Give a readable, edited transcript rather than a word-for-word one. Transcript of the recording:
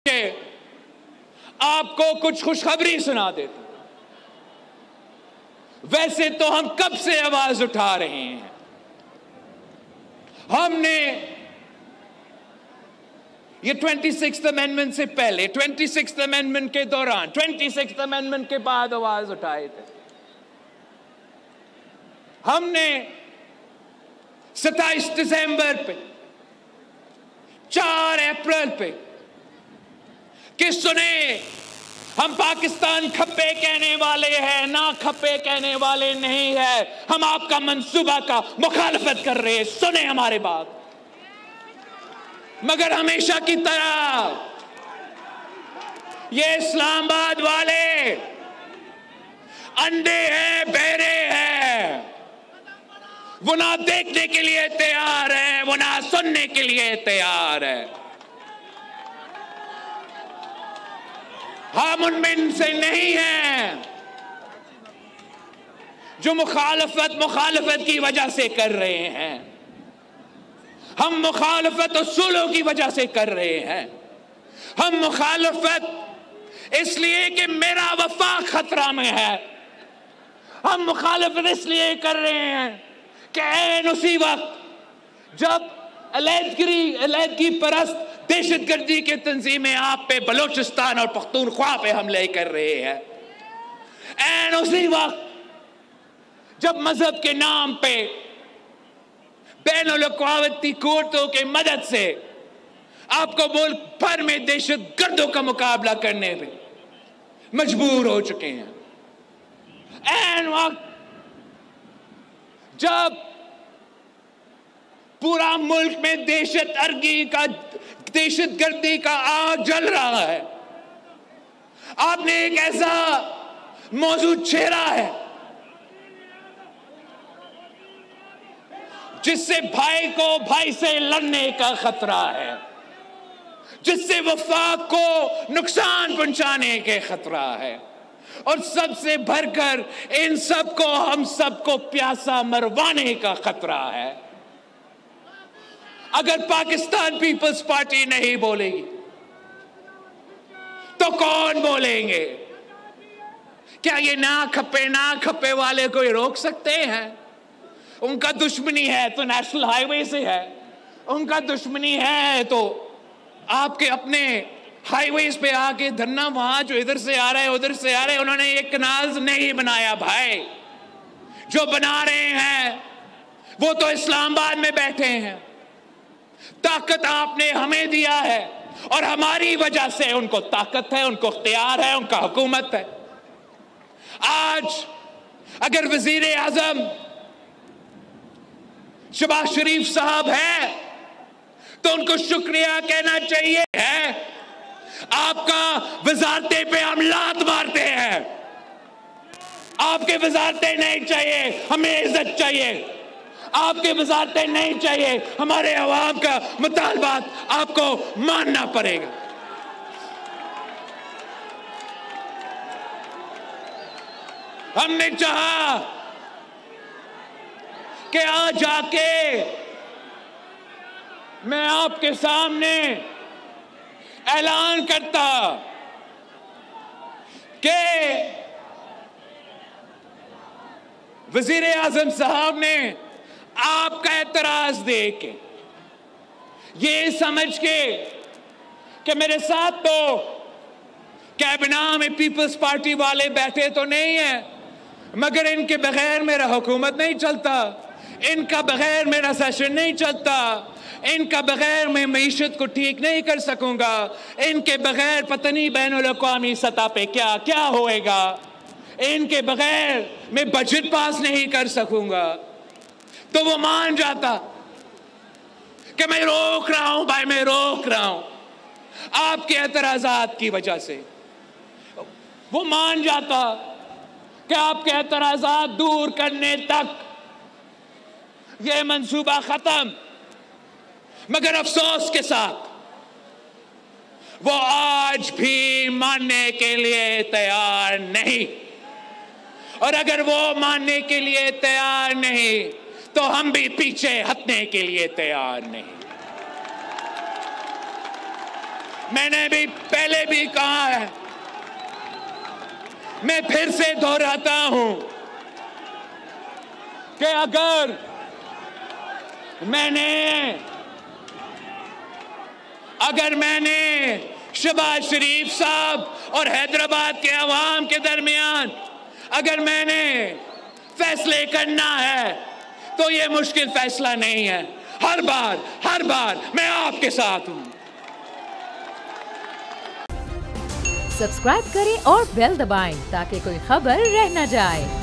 के आपको कुछ खुशखबरी सुना देता। वैसे तो हम कब से आवाज उठा रहे हैं। हमने ये 26th अमेंडमेंट से पहले, 26th अमेंडमेंट के दौरान, 26th अमेंडमेंट के बाद आवाज उठाए थे। हमने 27 दिसंबर पे, 4 अप्रैल पे कि सुने, हम पाकिस्तान खप्पे कहने वाले हैं ना, खप्पे कहने वाले नहीं है, हम आपका मंसूबा का मुखालफत कर रहे हैं, सुने हमारे बात। मगर हमेशा की तरह ये इस्लामाबाद वाले अंधे हैं, बहरे हैं, वो ना देखने के लिए तैयार है, वो ना सुनने के लिए तैयार है। हम उनमें से नहीं हैं जो मुखालफत की वजह से कर रहे हैं। हम मुखालफत उसूलों की वजह से कर रहे हैं। हम मुखालफत इसलिए कि मेरा वफा खतरा में है। हम मुखालफत इसलिए कर रहे हैं कि ऐन उसी वक्त जब अलहदगी परस्त दहशतगर्दी की तंजीमें आप पे, बलोचिस्तान और पख्तूनख्वा पे हमले कर रहे हैं, ऐन उसी वक्त जब मजहब के नाम पे बैनुल-अक़वामी कोर्टों की मदद से आपको मुल्क भर में दहशतगर्दों का मुकाबला करने पे मजबूर हो चुके हैं, ऐन वक्त जब पूरा मुल्क में दहशतगर्दी का आग जल रहा है, आपने एक ऐसा मौजू छेड़ा है जिससे भाई को भाई से लड़ने का खतरा है, जिससे वफाक को नुकसान पहुंचाने के खतरा है, और सबसे भरकर इन सबको, हम सबको प्यासा मरवाने का खतरा है। अगर पाकिस्तान पीपल्स पार्टी नहीं बोलेगी तो कौन बोलेंगे? क्या ये ना खप्पे वाले कोई रोक सकते हैं? उनका दुश्मनी है तो नेशनल हाईवे से है, उनका दुश्मनी है तो आपके अपने हाईवेज पे आके धरना, वहां जो इधर से आ रहे हैं उधर से आ रहे हैं। उन्होंने एक कनाल नहीं बनाया भाई, जो बना रहे हैं वो तो इस्लामाबाद में बैठे हैं। ताकत आपने हमें दिया है और हमारी वजह से उनको ताकत है, उनको इख्तियार है, उनका हुकूमत है। आज अगर वजीर आजम शहबाज शरीफ साहब है तो उनको शुक्रिया कहना चाहिए है। आपका वजारते पे हम लात मारते हैं, आपके वजारतें नहीं चाहिए, हमें इज्जत चाहिए। आपके वजारतें नहीं चाहिए, हमारे अवाम का मुतालबात आपको मानना पड़ेगा। हमने चाहा कि आज आके मैं आपके सामने ऐलान करता कि वजीर आजम साहब ने आपका एतराज देके, ये समझ के कि मेरे साथ तो कैबिना में पीपल्स पार्टी वाले बैठे तो नहीं है, मगर इनके बगैर मेरा हुकूमत नहीं चलता, इनका बगैर मेरा सेशन नहीं चलता, इनका बगैर मैं मईशत को ठीक नहीं कर सकूंगा, इनके बगैर पता नहीं बैनुल-अक़वामी सतह पे क्या क्या होएगा, इनके बगैर मैं बजट पास नहीं कर सकूंगा। तो वो मान जाता कि मैं रोक रहा हूं भाई, मैं रोक रहा हूं आपके एतराजात की वजह से। वो मान जाता कि आपके एतराजात दूर करने तक ये मंसूबा खत्म। मगर अफसोस के साथ वो आज भी मानने के लिए तैयार नहीं, और अगर वो मानने के लिए तैयार नहीं तो हम भी पीछे हटने के लिए तैयार नहीं। मैंने भी पहले भी कहा है, मैं फिर से दोहराता हूं कि अगर मैंने शहबाज शरीफ साहब और हैदराबाद के अवाम के दरमियान अगर मैंने फैसले करना है तो ये मुश्किल फैसला नहीं है। हर बार मैं आपके साथ हूं। सब्सक्राइब करें और बेल दबाएं ताकि कोई खबर रह न जाए।